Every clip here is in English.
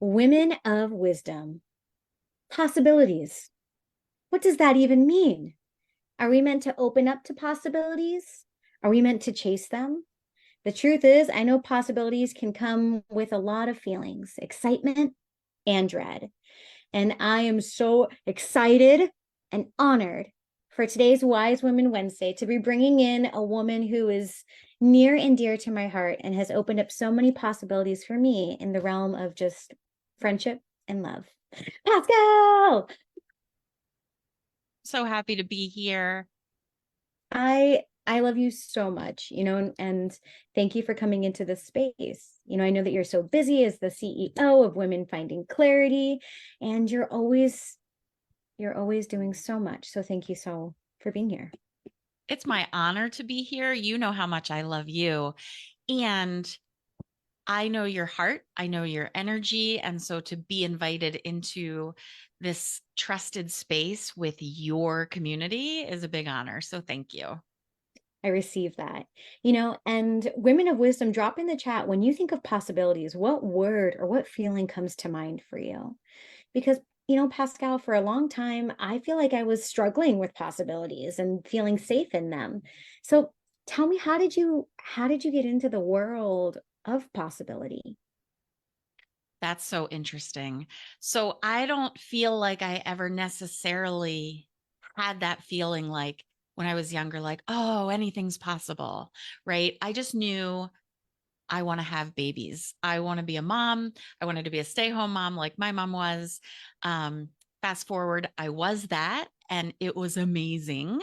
Women of wisdom, possibilities. What does that even mean? Are we meant to open up to possibilities? Are we meant to chase them? The truth is, I know possibilities can come with a lot of feelings, excitement and dread. And I am so excited and honored for today's Wise Women Wednesday to be bringing in a woman who is near and dear to my heart and has opened up so many possibilities for me in the realm of just friendship and love. Pascale! So happy to be here. I love you so much, and thank you for coming into this space. I know that you're so busy as the CEO of Women Finding Clarity, and you're always doing so much. So thank you so for being here. It's my honor to be here. You know how much I love you. And I know your heart, I know your energy. And so to be invited into this trusted space with your community is a big honor. So thank you. I receive that. And Women of Wisdom, drop in the chat when you think of possibilities, what word or what feeling comes to mind for you? Because, Pascal, for a long time, I feel like I was struggling with possibilities and feeling safe in them. So tell me, how did you get into the world of possibility? That's so interesting. So I don't feel like I ever necessarily had that feeling like when I was younger, like, oh, anything's possible, right? I just knew I want to have babies. I want to be a mom. I wanted to be a stay home mom like my mom was. Um, Fast forward, I was that, and it was amazing.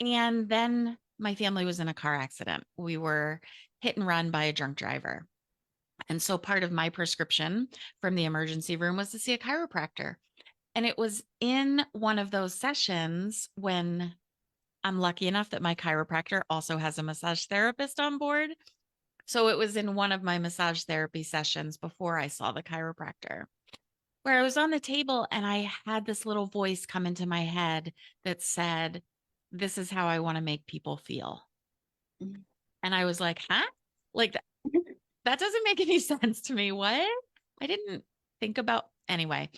And then my family was in a car accident. We were hit and run by a drunk driver. And so part of my prescription from the emergency room was to see a chiropractor. And it was in one of those sessions when I'm lucky enough that my chiropractor also has a massage therapist on board. So it was in one of my massage therapy sessions before I saw the chiropractor where I was on the table and I had this little voice come into my head that said, "This is how I want to make people feel." And I was like, huh? Like that doesn't make any sense to me. What? I didn't think about anyway.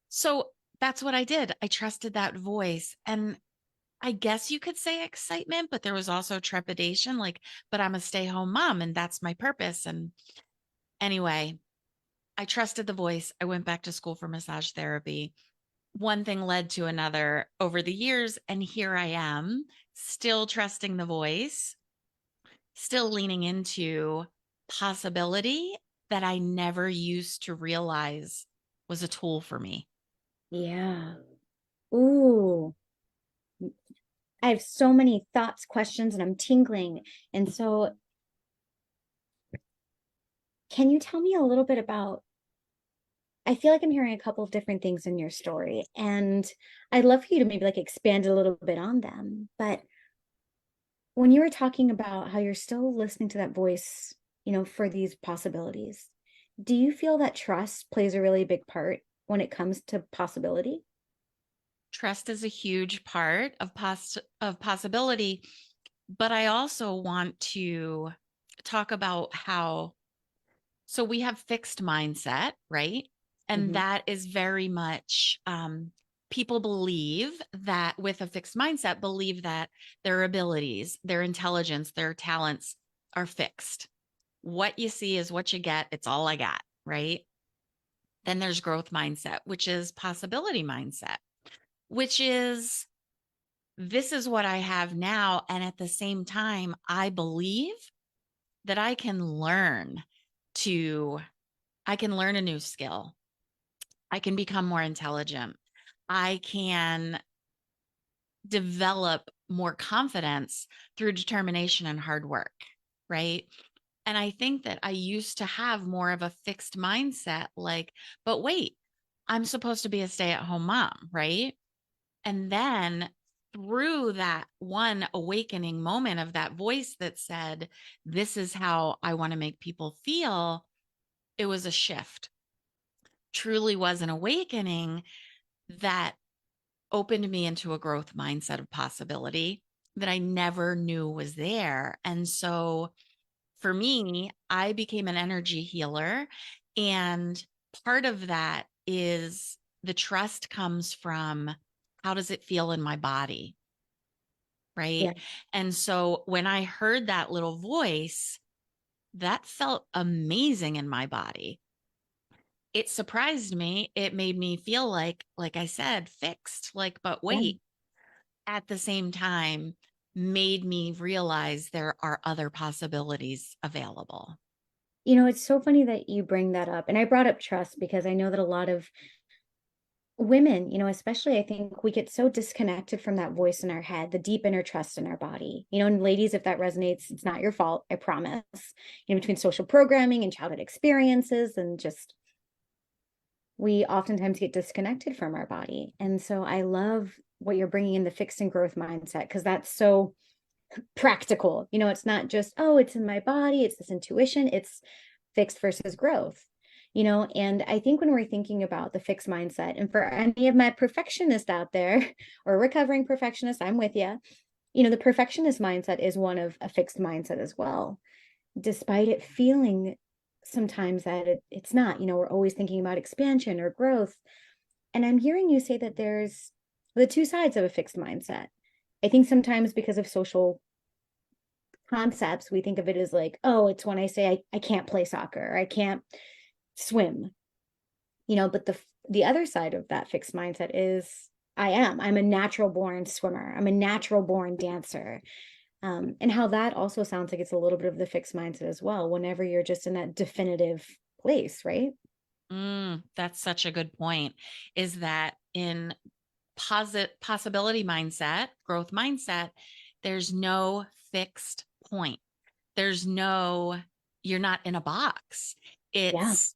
So that's what I did. I trusted that voice. And I guess you could say excitement, but there was also trepidation like, but I'm a stay home mom and that's my purpose. And anyway, I trusted the voice. I went back to school for massage therapy. One thing led to another over the years. And here I am, still trusting the voice, still leaning into possibility that I never used to realize was a tool for me. Yeah. Ooh, I have so many thoughts, questions, and I'm tingling. And so, can you tell me a little bit about? I feel like I'm hearing a couple of different things in your story, and I'd love for you to maybe like expand a little bit on them. But when you were talking about how you're still listening to that voice, for these possibilities, do you feel that trust plays a really big part when it comes to possibility? Trust is a huge part of of possibility, but I also want to talk about how so we have fixed mindset, right? And Mhm. that is very much people believe that with a fixed mindset, believe that their abilities, their intelligence, their talents are fixed. What you see is what you get. It's all I got, right? Then there's growth mindset, which is possibility mindset, which is this is what I have now. And at the same time, I believe that to, I can learn a new skill. I can become more intelligent. I can develop more confidence through determination and hard work, right? And I think that I used to have more of a fixed mindset like, but wait, I'm supposed to be a stay at home mom, right? And then through that one awakening moment of that voice that said, this is how I want to make people feel, it was a shift, truly was an awakening that opened me into a growth mindset of possibility that I never knew was there. And so for me, I became an energy healer and part of that is the trust comes from how does it feel in my body? Right. Yeah. And so when I heard that little voice, that felt amazing in my body. It surprised me. It made me feel like I said, fixed, like, but Yeah. wait, at the same time, made me realize there are other possibilities available. It's so funny that you bring that up. And I brought up trust because I know that a lot of women, especially, I think we get so disconnected from that voice in our head, the deep inner trust in our body. And ladies, if that resonates, it's not your fault, I promise. Between social programming and childhood experiences, and just we oftentimes get disconnected from our body. And so I love what you're bringing in, the fixed and growth mindset, because that's so practical. It's not just, oh, it's in my body, it's this intuition, it's fixed versus growth. And I think when we're thinking about the fixed mindset, and for any of my perfectionists out there or recovering perfectionists, I'm with you. The perfectionist mindset is one of a fixed mindset as well, despite it feeling sometimes that it's not. We're always thinking about expansion or growth. And I'm hearing you say that there's the two sides of a fixed mindset. I think sometimes because of social concepts, we think of it as like, oh, it's when I say I can't play soccer, or I can't swim, but the other side of that fixed mindset is I'm a natural born swimmer, I'm a natural born dancer. And how that also sounds like it's a little bit of the fixed mindset as well, whenever you're just in that definitive place, right? That's such a good point. Is that in possibility mindset, growth mindset, there's no fixed point. There's no, you're not in a box. Yeah. It's,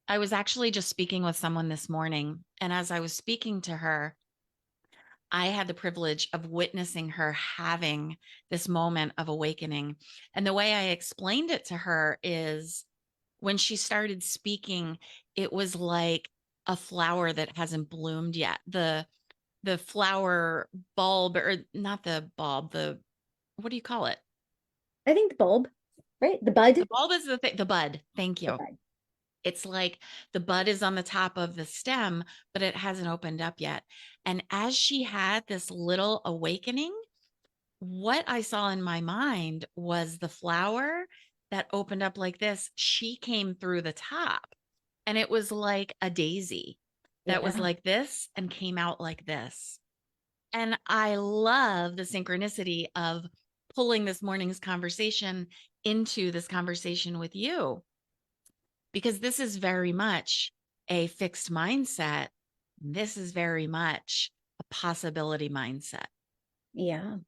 I was actually just speaking with someone this morning, and as I was speaking to her, I had the privilege of witnessing her having this moment of awakening. And the way I explained it to her is when she started speaking, it was like a flower that hasn't bloomed yet. The flower bulb, or not the bulb, the, what do you call it? I think the bulb, right? The bud. The bulb is the thing, the bud. Thank The you. bud. It's like the bud is on the top of the stem, but it hasn't opened up yet. And as she had this little awakening, what I saw in my mind was the flower that opened up like this. She came through the top, and it was like a daisy that was Yeah. like this and came out like this. And I love the synchronicity of pulling this morning's conversation into this conversation with you, because this is very much a fixed mindset. This is very much a possibility mindset. Yeah.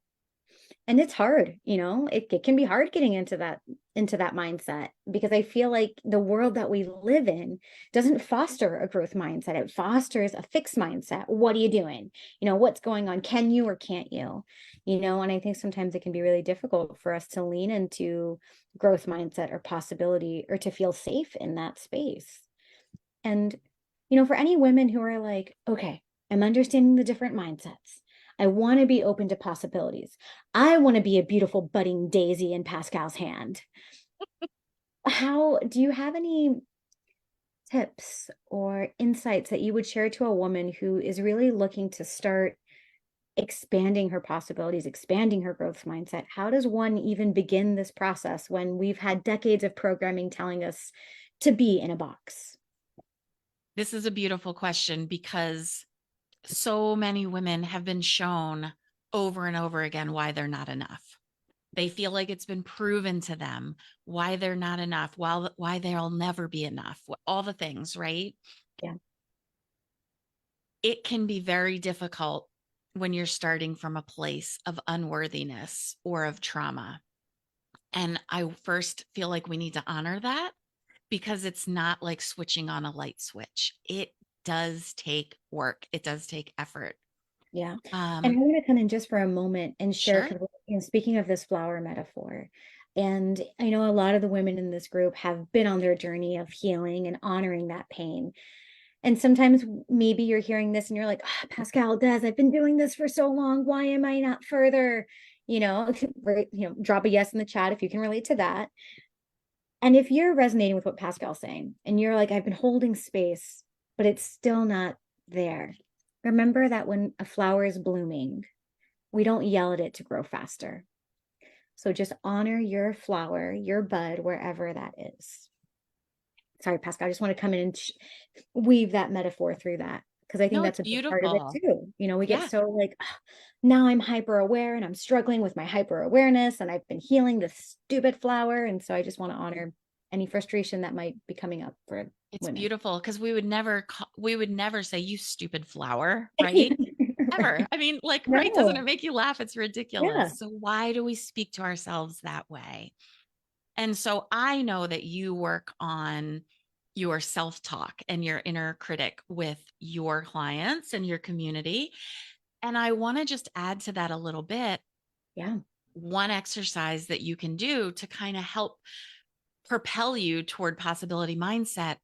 And it's hard, it can be hard getting into that mindset, because I feel like the world that we live in doesn't foster a growth mindset. It fosters a fixed mindset. What are you doing? What's going on? Can you or can't you? And I think sometimes it can be really difficult for us to lean into growth mindset or possibility, or to feel safe in that space. And for any women who are like, okay, I'm understanding the different mindsets, I want to be open to possibilities, I want to be a beautiful budding daisy in Pascale's hand. How do you have any tips or insights that you would share to a woman who is really looking to start expanding her possibilities, expanding her growth mindset? How does one even begin this process when we've had decades of programming telling us to be in a box? This is a beautiful question because so many women have been shown over and over again why they're not enough. They feel like it's been proven to them why they're not enough, why they'll never be enough, all the things, right? Yeah. It can be very difficult when you're starting from a place of unworthiness or of trauma. And I first feel like we need to honor that, because it's not like switching on a light switch. It does take work, it does take effort. Yeah. And Um, I want to come in just for a moment and share, sure. because speaking of this flower metaphor, and I know a lot of the women in this group have been on their journey of healing and honoring that pain. And sometimes maybe you're hearing this and you're like, oh, Pascale, Des, I've been doing this for so long. Why am I not further? Right, drop a yes in the chat if you can relate to that. And if you're resonating with what Pascal's saying and you're like, I've been holding space, but it's still not there. Remember that when a flower is blooming, we don't yell at it to grow faster. So just honor your flower, your bud, wherever that is. Sorry, Pascal, I just want to come in and weave that metaphor through that because I think No, that's it's a big part of it beautiful. too. We get Yeah. so like, now I'm hyper aware and I'm struggling with my hyper awareness and I've been healing this stupid flower. And so I just want to honor any frustration that might be coming up for It's women. beautiful because we would never say you stupid flower, right? Ever. Right. I mean, like, right? Doesn't it No. make you laugh? It's Yeah. ridiculous. So why do we speak to ourselves that way? And so I know that you work on your self-talk and your inner critic with your clients and your community. And I want to just add to that a little bit. Yeah. One exercise that you can do to kind of help propel you toward possibility mindset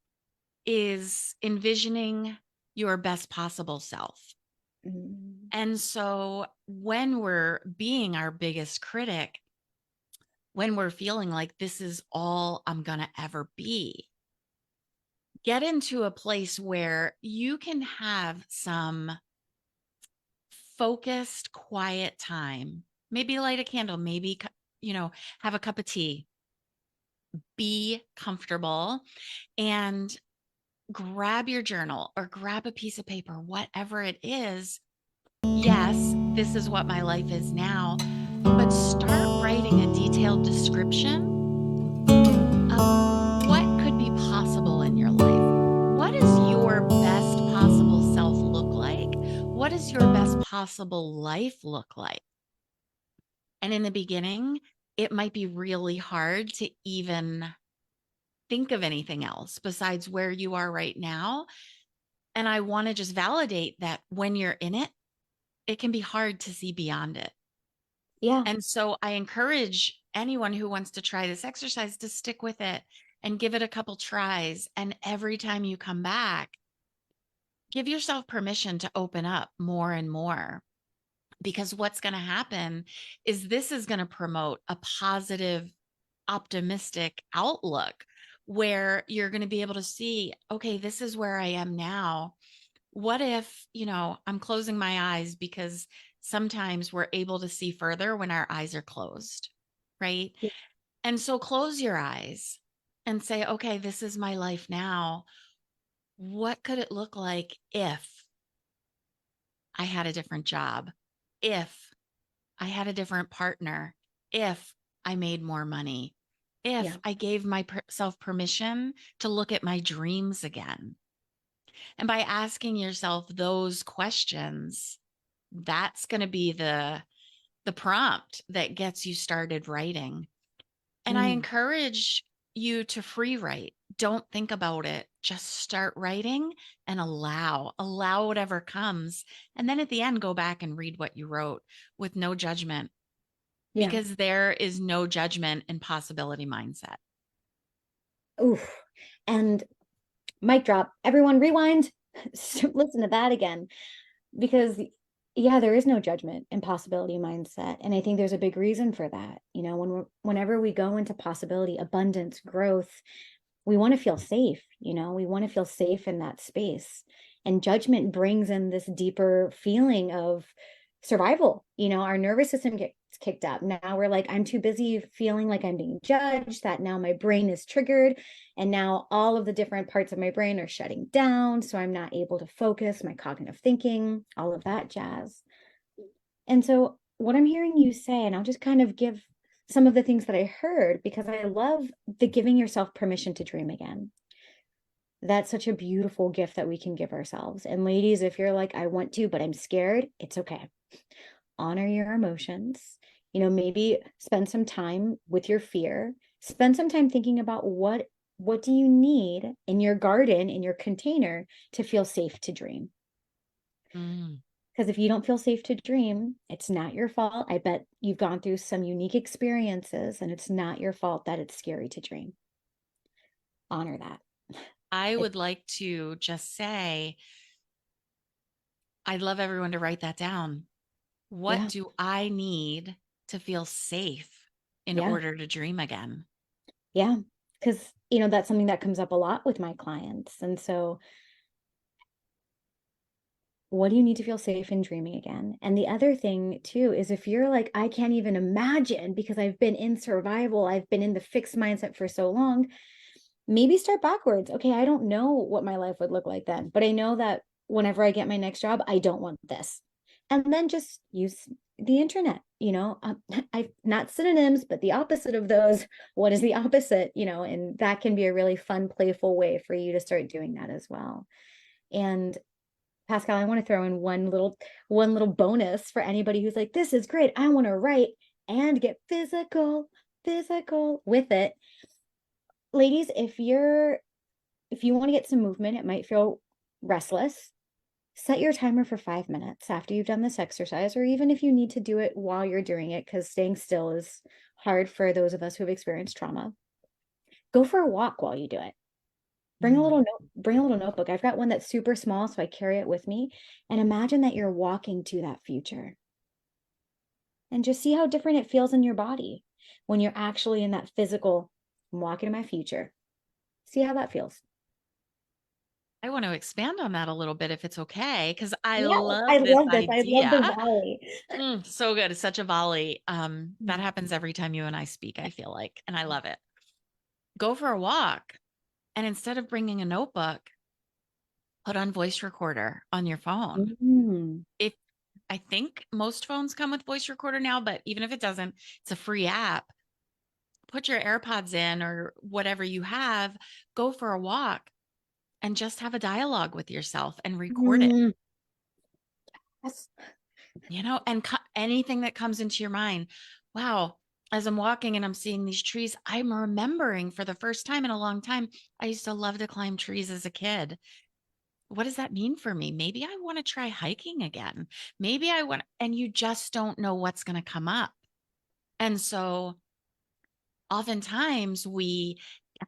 is envisioning your best possible self. Mm. And so when we're being our biggest critic, when we're feeling like this is all I'm going to ever be, get into a place where you can have some focused, quiet time. Maybe light a candle, maybe, have a cup of tea, be comfortable, and grab your journal or grab a piece of paper, whatever it is. Yes, this is what my life is now, but start writing a detailed description of what could be possible in your life. What does your best possible self look like? What does your best possible life look like? And in the beginning, it might be really hard to even think of anything else besides where you are right now. And I want to just validate that when you're in it, it can be hard to see beyond it. Yeah. And so I encourage anyone who wants to try this exercise to stick with it and give it a couple tries. And every time you come back, give yourself permission to open up more and more. Because what's going to happen is this is going to promote a positive, optimistic outlook where you're going to be able to see, okay, this is where I am now. What if, I'm closing my eyes because sometimes we're able to see further when our eyes are closed, right? Yeah. And so close your eyes and say, okay, this is my life now. What could it look like if I had a different job? If I had a different partner? If I made more money? If Yeah. I gave myself permission to look at my dreams again? And by asking yourself those questions, that's going to be the prompt that gets you started writing. And I Mm. encourage you to free write. Don't think about it. Just start writing and allow whatever comes. And then at the end, go back and read what you wrote with no judgment, Yeah. because there is no judgment in possibility mindset. Oof. And mic drop. Everyone rewind. Listen to that again. Because yeah, there is no judgment in possibility mindset. And I think there's a big reason for that. Whenever we go into possibility, abundance, growth, we want to feel safe. We want to feel safe in that space. And judgment brings in this deeper feeling of survival. Our nervous system gets kicked up. Now we're like, I'm too busy feeling like I'm being judged, that now my brain is triggered. And now all of the different parts of my brain are shutting down. So I'm not able to focus my cognitive thinking, all of that jazz. And so what I'm hearing you say, and I'll just kind of give some of the things that I heard because I love the giving yourself permission to dream again. That's such a beautiful gift that we can give ourselves. And ladies, if you're like, I want to, but I'm scared, it's okay. Honor your emotions. Maybe spend some time with your fear. Spend some time thinking about what do you need in your garden, in your container to feel safe to dream. Mm. Because if you don't feel safe to dream, it's not your fault. I bet you've gone through some unique experiences and it's not your fault that it's scary to dream. Honor that. I It, would like to just say, I'd love everyone to write that down. What yeah, do I need to feel safe in yeah, order to dream again? yeah. because, you know, that's something that comes up a lot with my clients. And so what do you need to feel safe in dreaming again? And the other thing too is if you're like, I can't even imagine because I've been in survival, I've been in the fixed mindset for so long, maybe start backwards. Okay, I don't know what my life would look like then, but I know that whenever I get my next job, I don't want this. And then just use the internet, you know, I not synonyms, but the opposite of those. What is the opposite, you know? And that can be a really fun, playful way for you to start doing that as well. And Pascale, I want to throw in one little bonus for anybody who's like, this is great. I want to write and get physical with it. Ladies, if you want to get some movement, it might feel restless. Set your timer for 5 minutes after you've done this exercise, or even if you need to do it while you're doing it, because staying still is hard for those of us who have experienced trauma. Go for a walk while you do it. Mm. Bring a little notebook. I've got one that's super small, so I carry it with me. And imagine that you're walking to that future. And just see how different it feels in your body when you're actually in that physical, I'm walking to my future. See how that feels. I want to expand on that a little bit if it's okay, because I Yeah, I love this love this. I love the idea. volley. So good. It's such a volley. That Mm. happens every time you and I speak, I feel like, and I love it. Go for a walk. And instead of bringing a notebook, put on voice recorder on your phone. Mm. If I think most phones come with voice recorder now, but even if it doesn't, it's a free app. Put your AirPods in or whatever you have, go for a walk and just have a dialogue with yourself and record it, Mm. Yes. and anything that comes into your mind. Wow. As I'm walking and I'm seeing these trees, I'm remembering for the first time in a long time, I used to love to climb trees as a kid. What does that mean for me? Maybe I want to try hiking again. Maybe I want, and you just don't know what's going to come up. And so oftentimes we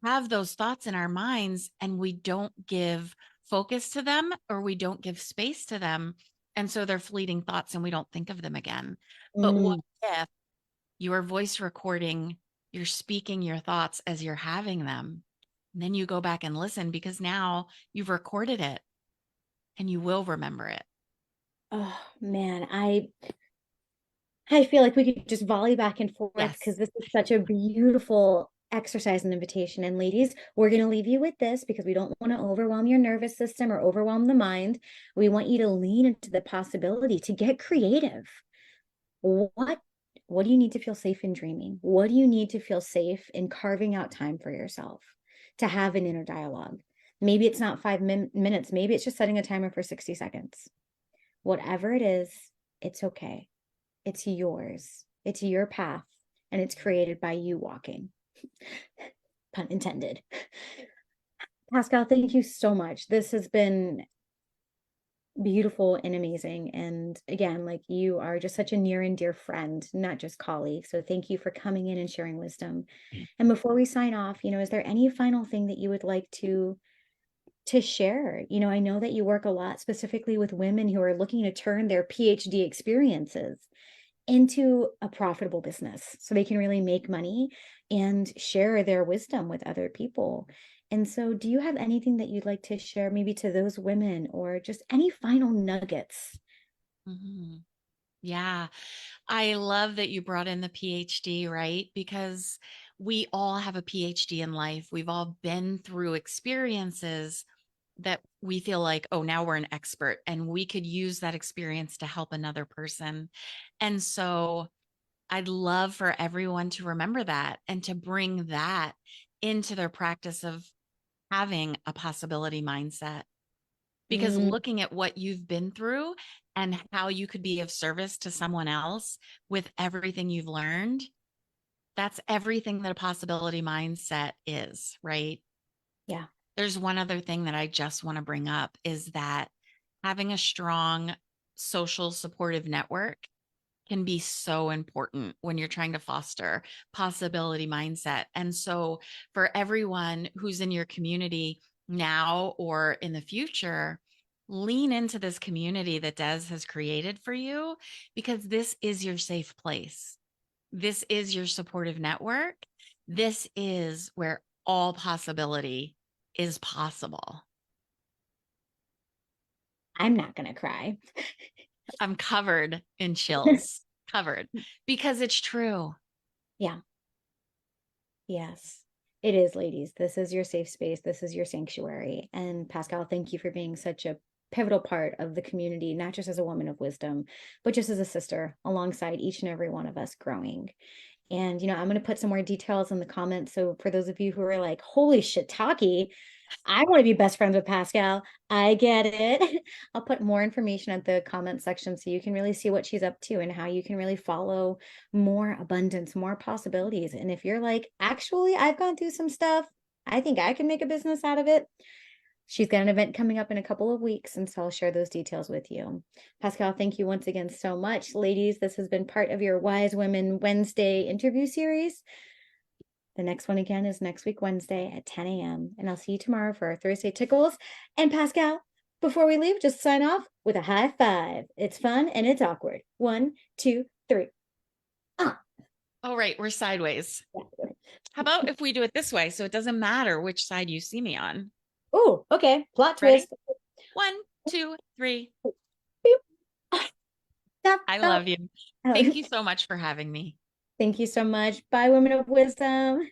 have those thoughts in our minds and we don't give focus to them or we don't give space to them. And so they're fleeting thoughts and we don't think of them again. But what Mm. if you are voice recording, you're speaking your thoughts as you're having them? And then you go back and listen because now you've recorded it and you will remember it. Oh man, I feel like we could just volley back and forth because Yes. this is such a beautiful exercise and invitation. And ladies, we're going to leave you with this because we don't want to overwhelm your nervous system or overwhelm the mind. We want you to lean into the possibility to get creative. What do you need to feel safe in dreaming? What do you need to feel safe in carving out time for yourself to have an inner dialogue? Maybe it's not 5 minutes. Maybe it's just setting a timer for 60 seconds. Whatever it is, it's okay. It's yours. It's your path, and it's created by you walking. Pun intended. Pascale, thank you so much. This has been beautiful and amazing. And again, like you are just such a near and dear friend, not just colleague. So thank you for coming in and sharing wisdom. And before we sign off, you know, is there any final thing that you would like to share? You know, I know that you work a lot specifically with women who are looking to turn their PhD experiences into a profitable business so they can really make money and share their wisdom with other people. And so, do you have anything that you'd like to share, maybe to those women, or just any final nuggets? Mhm. Yeah. I love that you brought in the PhD, right? Because we all have a PhD in life. We've all been through experiences that we feel like, oh, now we're an expert and we could use that experience to help another person. And so I'd love for everyone to remember that and to bring that into their practice of having a possibility mindset. Because Mm. looking at what you've been through and how you could be of service to someone else with everything you've learned, that's everything that a possibility mindset is, right? Yeah. There's one other thing that I just want to bring up is that having a strong social supportive network can be so important when you're trying to foster possibility mindset. And so for everyone who's in your community now or in the future, lean into this community that Des has created for you because this is your safe place. This is your supportive network. This is where all possibility is possible. I'm not going to cry. I'm covered in chills, covered because it's true. Yeah. Yes, it is, ladies. This is your safe space. This is your sanctuary. And Pascale, thank you for being such a pivotal part of the community, not just as a woman of wisdom, but just as a sister alongside each and every one of us growing. And, I'm going to put some more details in the comments. So for those of you who are like, holy shiitake, I want to be best friends with Pascale. I get it. I'll put more information at the comment section so you can really see what she's up to and how you can really follow more abundance, more possibilities. And if you're like, actually, I've gone through some stuff, I think I can make a business out of it. She's got an event coming up in a couple of weeks, and so I'll share those details with you. Pascale, thank you once again so much. Ladies, this has been part of your Wise Women Wednesday interview series. The next one again is next week, Wednesday at 10 a.m. And I'll see you tomorrow for our Thursday tickles. And Pascale, before we leave, just sign off with a high five. It's fun and it's awkward. 1, 2, 3. Ah. Oh, right. We're sideways. How about if we do it this way so it doesn't matter which side you see me on? Oh, okay. Plot Ready? twist. 1, 2, 3. Stop, I stop. love you. Thank you so much for having me. Thank you so much. Bye, women of wisdom.